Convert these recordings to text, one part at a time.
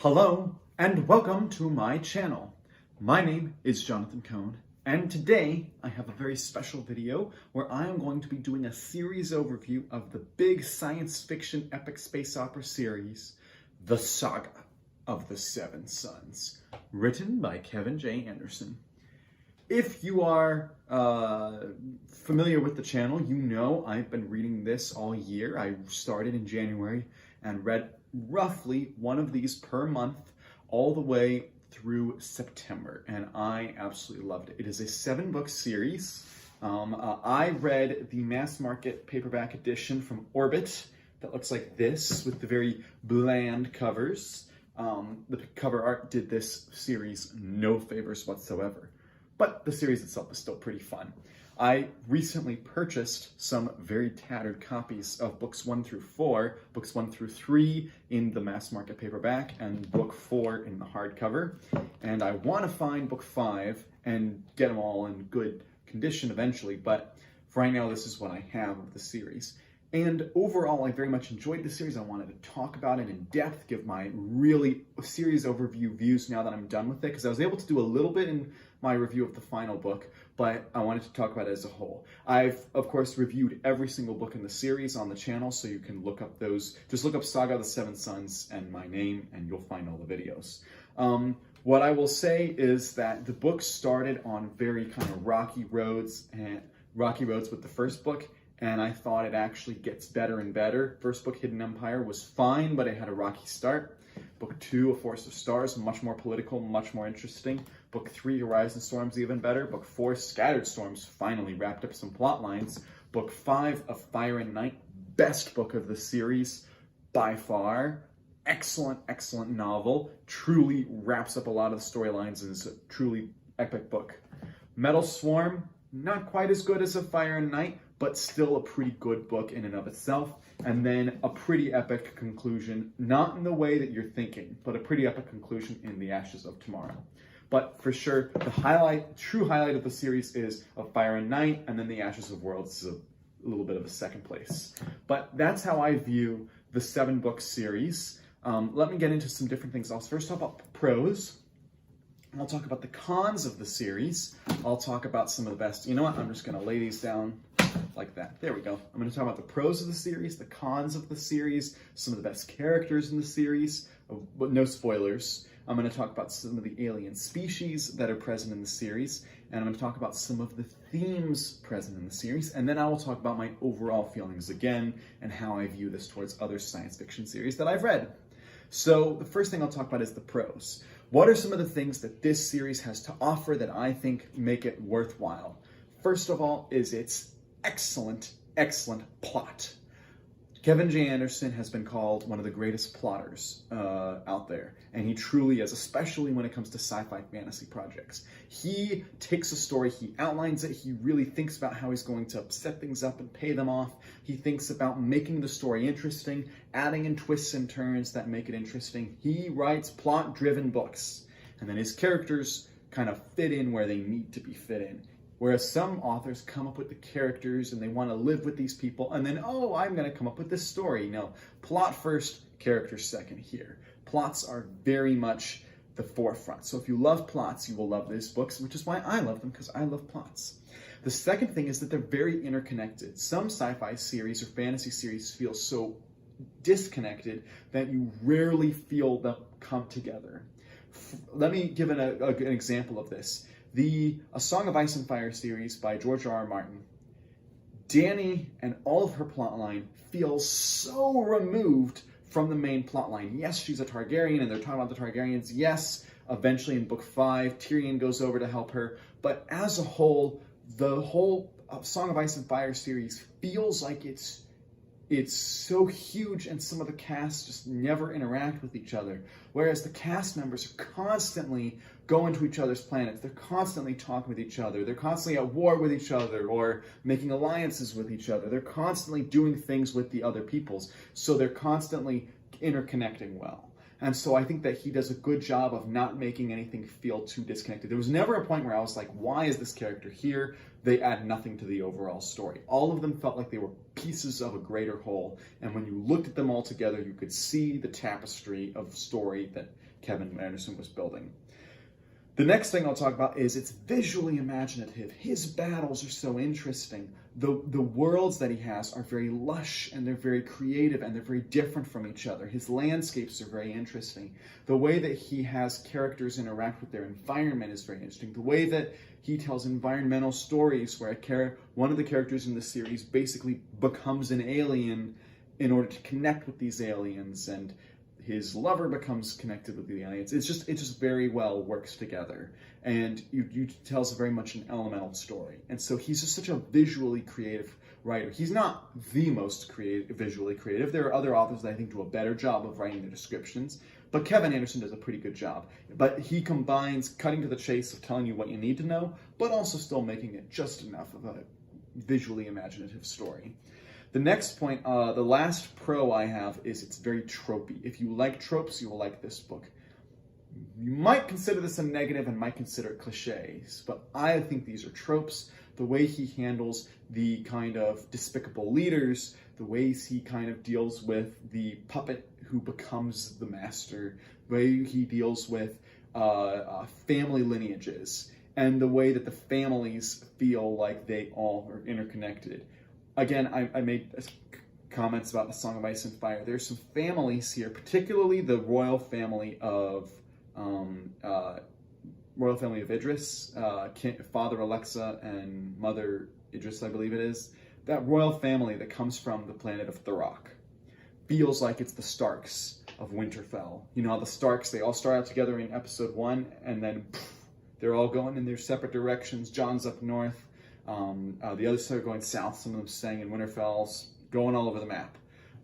Hello and welcome to my channel. My name is Jonathan Cohn, and today I have a very special video where I am going to be doing a series overview of the big science fiction epic space opera series, The Saga of the Seven Suns, written by Kevin J. Anderson. If you are familiar with the channel, you know I've been reading this all year. I started in January and read roughly one of these per month all the way through September, and I absolutely loved it. It is a 7-book series. I read the mass market paperback edition from Orbit that looks like this with the very bland covers. The cover art did this series no favors whatsoever, but the series itself is still pretty fun. I recently purchased some very tattered copies of books 1 through 4, books 1 through 3 in the mass market paperback, and book 4 in the hardcover. And I want to find book 5 and get them all in good condition eventually, but for right now, this is what I have of the series. And overall, I very much enjoyed the series. I wanted to talk about it in depth, give my really series overview views now that I'm done with it, because I was able to do a little bit in my review of the final book, but I wanted to talk about it as a whole. I've, of course, reviewed every single book in the series on the channel, so you can look up those. Just look up Saga of the Seven Suns and my name, and you'll find all the videos. What I will say is that the book started on very kind of rocky roads with the first book, and I thought it actually gets better and better. First book, Hidden Empire, was fine, but it had a rocky start. Book 2, A Forest of Stars, much more political, much more interesting. Book 3, Horizon Storms, even better. Book 4, Scattered Storms, finally wrapped up some plot lines. Book 5, A Fire and Night, best book of the series by far. Excellent, excellent novel. Truly wraps up a lot of the storylines and is a truly epic book. Metal Swarm, not quite as good as A Fire and Night, but still a pretty good book in and of itself. And then a pretty epic conclusion, not in the way that you're thinking, but a pretty epic conclusion in The Ashes of Tomorrow. But for sure, the true highlight of the series is A Fire and Night, and then The Ashes of Worlds is a little bit of a second place. But that's how I view the 7-book series. Let me get into some different things. I'll first talk about pros. I'll talk about the cons of the series. I'll talk about some of the best. You know what? I'm just going to lay these down like that. There we go. I'm going to talk about the pros of the series, the cons of the series, some of the best characters in the series, but no spoilers. I'm going to talk about some of the alien species that are present in the series, and I'm going to talk about some of the themes present in the series, and then I will talk about my overall feelings again and how I view this towards other science fiction series that I've read. So the first thing I'll talk about is the pros. What are some of the things that this series has to offer that I think make it worthwhile? First of all is its excellent, excellent plot. Kevin J. Anderson has been called one of the greatest plotters out there, and he truly is, especially when it comes to sci-fi fantasy projects. He takes a story, he outlines it, he really thinks about how he's going to set things up and pay them off. He thinks about making the story interesting, adding in twists and turns that make it interesting. He writes plot-driven books, and then his characters kind of fit in where they need to be fit in. Whereas some authors come up with the characters and they want to live with these people, and then, oh, I'm going to come up with this story. No, plot first, characters second here. Plots are very much the forefront. So if you love plots, you will love these books, which is why I love them, because I love plots. The second thing is that they're very interconnected. Some sci-fi series or fantasy series feel so disconnected that you rarely feel them come together. Let me give an example of this. A Song of Ice and Fire series by George R.R. Martin. Dany and all of her plotline feels so removed from the main plotline. Yes, she's a Targaryen and they're talking about the Targaryens. Yes, eventually in book 5, Tyrion goes over to help her. But as a whole, the whole Song of Ice and Fire series feels like it's so huge, and some of the cast just never interact with each other. Whereas the cast members are constantly going to each other's planets. They're constantly talking with each other. They're constantly at war with each other or making alliances with each other. They're constantly doing things with the other peoples. So they're constantly interconnecting well. And so I think that he does a good job of not making anything feel too disconnected. There was never a point where I was like, why is this character here? They add nothing to the overall story. All of them felt like they were pieces of a greater whole. And when you looked at them all together, you could see the tapestry of story that Kevin Anderson was building. The next thing I'll talk about is it's visually imaginative. His battles are so interesting. The worlds that he has are very lush and they're very creative and they're very different from each other. His landscapes are very interesting. The way that he has characters interact with their environment is very interesting. The way that he tells environmental stories where one of the characters in the series basically becomes an alien in order to connect with these aliens, and his lover becomes connected with the aliens. It just very well works together, and you tells very much an elemental story. And so he's just such a visually creative writer. He's not the most visually creative. There are other authors that I think do a better job of writing their descriptions, but Kevin Anderson does a pretty good job. But he combines cutting to the chase of telling you what you need to know, but also still making it just enough of a visually imaginative story. The next point, the last pro I have is it's very tropey. If you like tropes, you will like this book. You might consider this a negative and might consider it cliches, but I think these are tropes. The way he handles the kind of despicable leaders, the ways he kind of deals with the puppet who becomes the master, the way he deals with family lineages, and the way that the families feel like they all are interconnected. Again, I made comments about the Song of Ice and Fire. There's some families here, particularly the royal family of Idris, Father Alexa and Mother Idris, I believe it is. That royal family that comes from the planet of Thurrock feels like it's the Starks of Winterfell. You know how the Starks, they all start out together in episode 1, and then they're all going in their separate directions. Jon's up north. The others are going south. Some of them staying in Winterfell, going all over the map.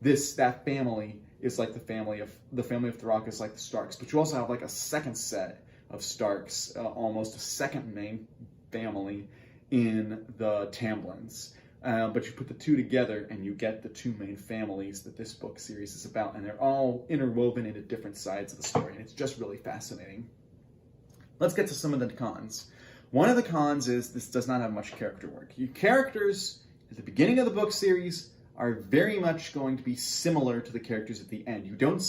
That family is like the family of Thurrock is like the Starks, but you also have like a second set of Starks, almost a second main family in the Tamlins. But you put the two together and you get the two main families that this book series is about, and they're all interwoven into different sides of the story, and it's just really fascinating. Let's get to some of the cons. One of the cons is this does not have much character work. Your characters at the beginning of the book series are very much going to be similar to the characters at the end. You don't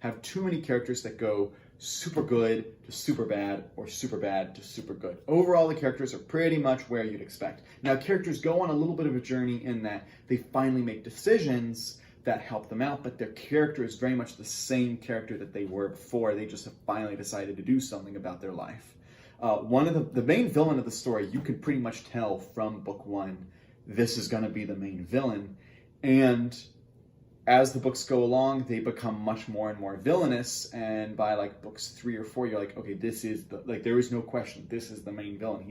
have too many characters that go super good to super bad or super bad to super good. Overall, the characters are pretty much where you'd expect. Now, characters go on a little bit of a journey in that they finally make decisions that help them out, but their character is very much the same character that they were before. They just have finally decided to do something about their life. One of the main villain of the story, you can pretty much tell from book 1, this is going to be the main villain. And as the books go along, they become much more and more villainous. And by like books 3 or 4, you're like, okay, this is there is no question. This is the main villain.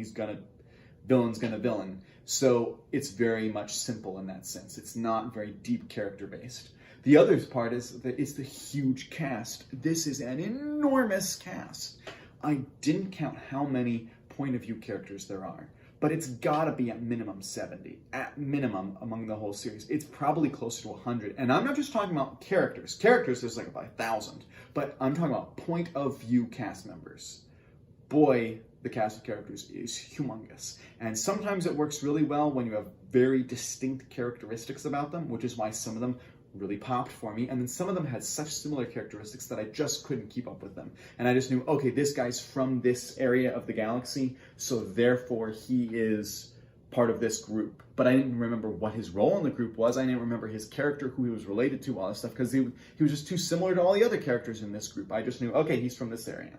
Villain's gonna villain. So it's very much simple in that sense. It's not very deep character based. The other part is that it's the huge cast. This is an enormous cast. I didn't count how many point of view characters there are, but it's gotta be at minimum 70, at minimum among the whole series. It's probably closer to 100. And I'm not just talking about characters. Characters, there's like about 1,000, but I'm talking about point of view cast members. Boy, the cast of characters is humongous. And sometimes it works really well when you have very distinct characteristics about them, which is why some of them really popped for me. And then some of them had such similar characteristics that I just couldn't keep up with them. And I just knew, okay, this guy's from this area of the galaxy, so therefore he is part of this group. But I didn't remember what his role in the group was. I didn't remember his character, who he was related to, all this stuff, because he was just too similar to all the other characters in this group. I just knew, okay, he's from this area.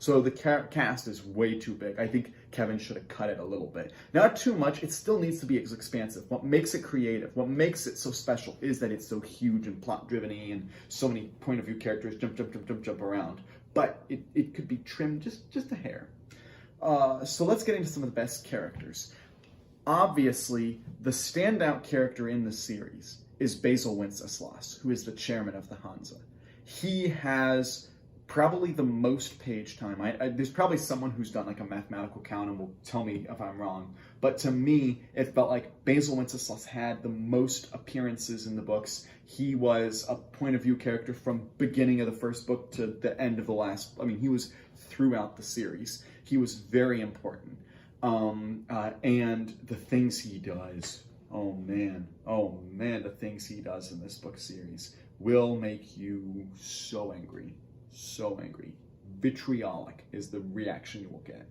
So the cast is way too big. I think Kevin should have cut it a little bit. Not too much. It still needs to be expansive. What makes it creative, what makes it so special is that it's so huge and plot-driven-y and so many point-of-view characters jump around. But it could be trimmed just a hair. So let's get into some of the best characters. Obviously, the standout character in the series is Basil Wenceslas, who is the chairman of the Hansa. He has probably the most page time. There's probably someone who's done like a mathematical count and will tell me if I'm wrong. But to me, it felt like Basil Wenceslas had the most appearances in the books. He was a point of view character from beginning of the first book to the end of the last. I mean, he was throughout the series. He was very important. And the things he does, oh man, the things he does in this book series will make you so angry. So angry. vitriolic is the reaction you will get.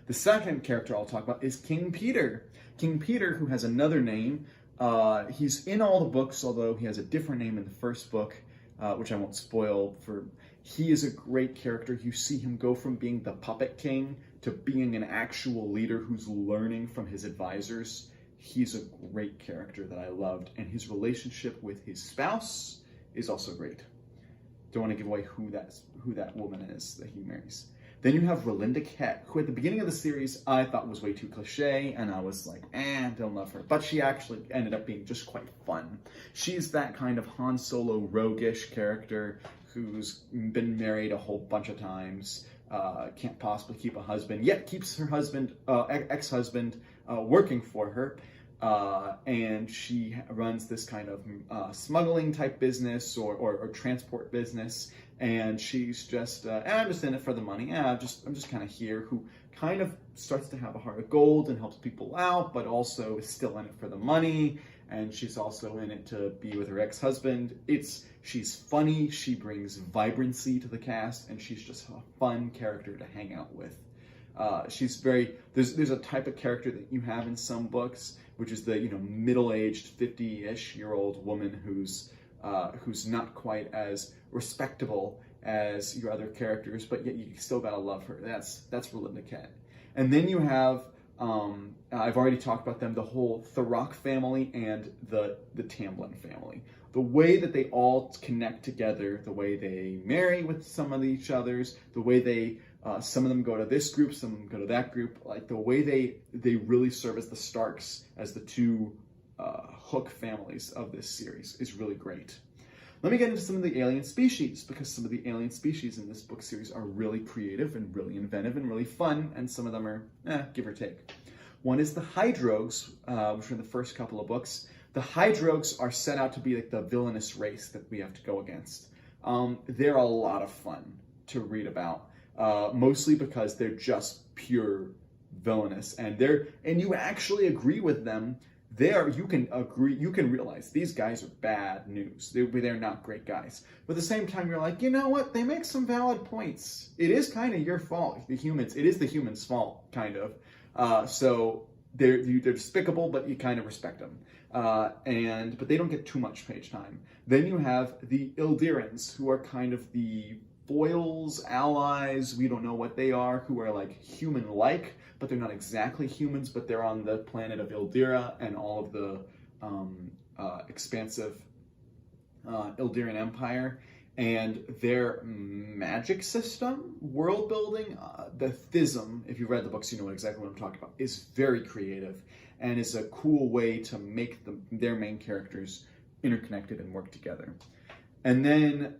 The second character I'll talk about is King Peter. King Peter, who has another name. He's in all the books, although he has a different name in the first book, which I won't spoil. He is a great character. You see him go from being the puppet king to being an actual leader who's learning from his advisors. He's a great character that I loved, and his relationship with his spouse is also great. Don't want to give away who that woman is that he marries. Then you have Relinda Kett, who at the beginning of the series I thought was way too cliche, and I was like, don't love her. But she actually ended up being just quite fun. She's that kind of Han Solo roguish character who's been married a whole bunch of times, can't possibly keep a husband, yet keeps her husband, ex-husband, working for her. And she runs this kind of smuggling type business or transport business, and she's just I'm just in it for the money. I'm just kind of here, who kind of starts to have a heart of gold and helps people out, but also is still in it for the money. And she's also in it to be with her ex-husband. She's funny, she brings vibrancy to the cast, and she's just a fun character to hang out with. There's a type of character that you have in some books, which is the middle-aged 50-ish-year-old woman who's not quite as respectable as your other characters, but yet you still gotta love her. That's Relinda Kett. And then you have I've already talked about them, the whole Thurrock family and the Tamblyn family. The way that they all connect together, the way they marry with some of each others, the way they some of them go to this group, some of them go to that group. Like the way they really serve as the Starks, as the two Hook families of this series is really great. Let me get into some of the alien species, because some of the alien species in this book series are really creative and really inventive and really fun, and some of them are give or take. One is the Hydrogues, which are in the first couple of books. The Hydrogues are set out to be like the villainous race that we have to go against. They're a lot of fun to read about. Mostly because they're just pure villainous, and you actually agree with them. You can realize these guys are bad news. They're not great guys. But at the same time, you're like, you know what? They make some valid points. It is kind of your fault, it is the humans' fault, kind of. So they're despicable, but you kind of respect them. But they don't get too much page time. Then you have the Ildirans, who are kind of the foils, allies, we don't know what they are, who are like human-like, but they're not exactly humans, but they're on the planet of Ildira and all of the expansive Ildiran Empire. And their magic system, world building, the Thism, if you've read the books, you know exactly what I'm talking about, is very creative and is a cool way to make their main characters interconnected and work together. And then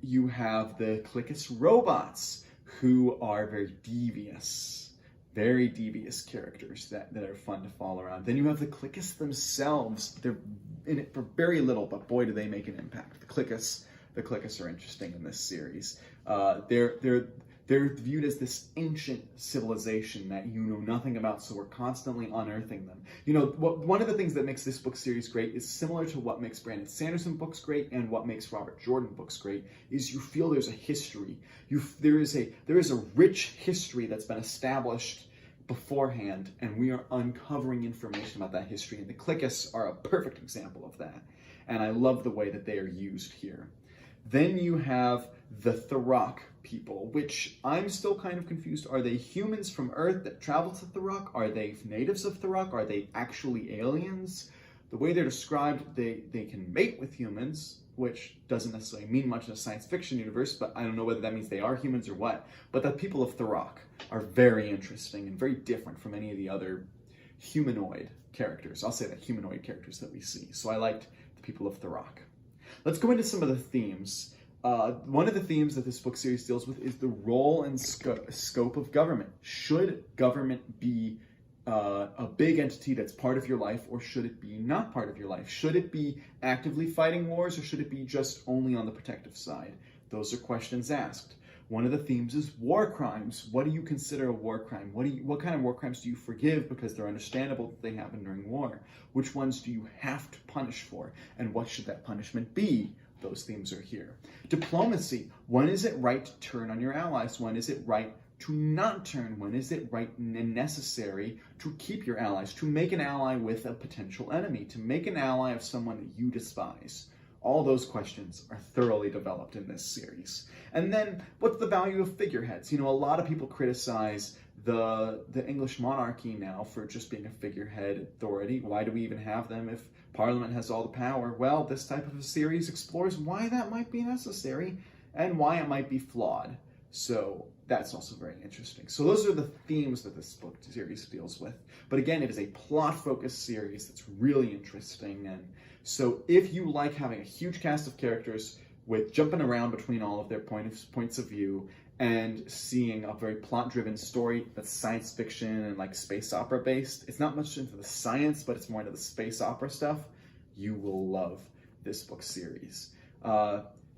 you have the Clickus robots, who are very devious characters that are fun to follow around. Then you have the Clickus themselves. They're in it for very little, but boy, do they make an impact. The Clickus are interesting in this series. They're viewed as this ancient civilization that you know nothing about, so we're constantly unearthing them. One of the things that makes this book series great is similar to what makes Brandon Sanderson books great and what makes Robert Jordan books great, is you feel there's a history. There is a rich history that's been established beforehand, and we are uncovering information about that history, and the Clickus are a perfect example of that. And I love the way that they are used here. Then you have the Thurrock people, which I'm still kind of confused. Are they humans from Earth that travel to Thurrock? Are they natives of Thurrock? Are they actually aliens? The way they're described, they can mate with humans, which doesn't necessarily mean much in a science fiction universe, but I don't know whether that means they are humans or what. But the people of Thurrock are very interesting and very different from any of the other humanoid characters. I'll say that humanoid characters that we see. So I liked the people of Thurrock. Let's go into some of the themes. One of the themes that this book series deals with is the role and scope of government. Should government be a big entity that's part of your life, or should it be not part of your life? Should it be actively fighting wars, or should it be just only on the protective side? Those are questions asked. One of the themes is war crimes. What do you consider a war crime? What kind of war crimes do you forgive because they're understandable that they happen during war? Which ones do you have to punish for? And what should that punishment be? those themes are here. Diplomacy. When is it right to turn on your allies? When is it right to not turn? When is it right and necessary to keep your allies? To make an ally with a potential enemy? To make an ally of someone that you despise? All those questions are thoroughly developed in this series. And then, what's the value of figureheads? You know, a lot of people criticize the English monarchy now for just being a figurehead authority. Why do we even have them if Parliament has all the power? Well, this type of a series explores why that might be necessary and why it might be flawed. So that's also very interesting. So those are the themes that this book series deals with. But again, it is a plot-focused series that's really interesting. And so if you like having a huge cast of characters with jumping around between all of their points of view and seeing a very plot-driven story that's science fiction and like space opera based, it's not much into the science, but it's more into the space opera stuff, you will love this book series.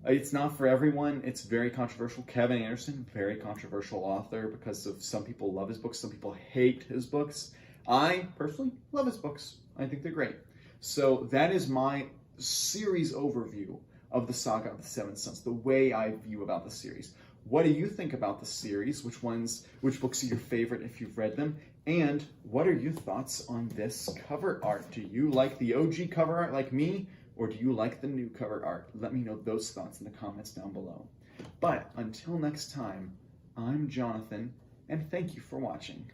It's not for everyone. It's very controversial. Kevin Anderson, very controversial author because of some people love his books, some people hate his books. I personally love his books. I think they're great. So that is my series overview of the Saga of the Seven Sons, the way I view about the series. What do you think about the series? Which books are your favorite if you've read them? And what are your thoughts on this cover art? Do you like the OG cover art like me? Or do you like the new cover art? Let me know those thoughts in the comments down below. But until next time, I'm Jonathan, and thank you for watching.